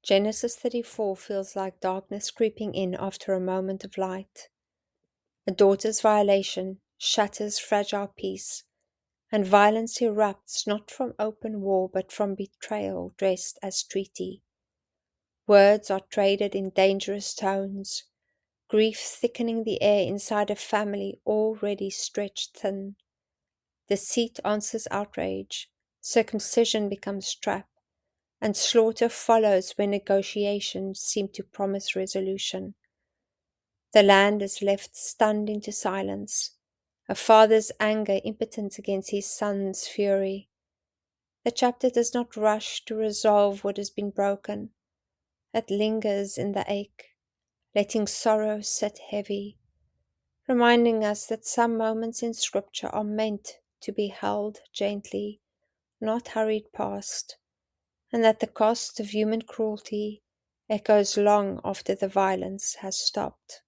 Genesis 34 feels like darkness creeping in after a moment of light. A daughter's violation shatters fragile peace, and violence erupts not from open war but from betrayal dressed as treaty. Words are traded in dangerous tones, grief thickening the air inside a family already stretched thin. Deceit answers outrage, circumcision becomes trap, and slaughter follows when negotiations seem to promise resolution. The land is left stunned into silence, a father's anger impotent against his son's fury. The chapter does not rush to resolve what has been broken. It lingers in the ache, letting sorrow sit heavy, reminding us that some moments in Scripture are meant to be held gently, not hurried past, and that the cost of human cruelty echoes long after the violence has stopped.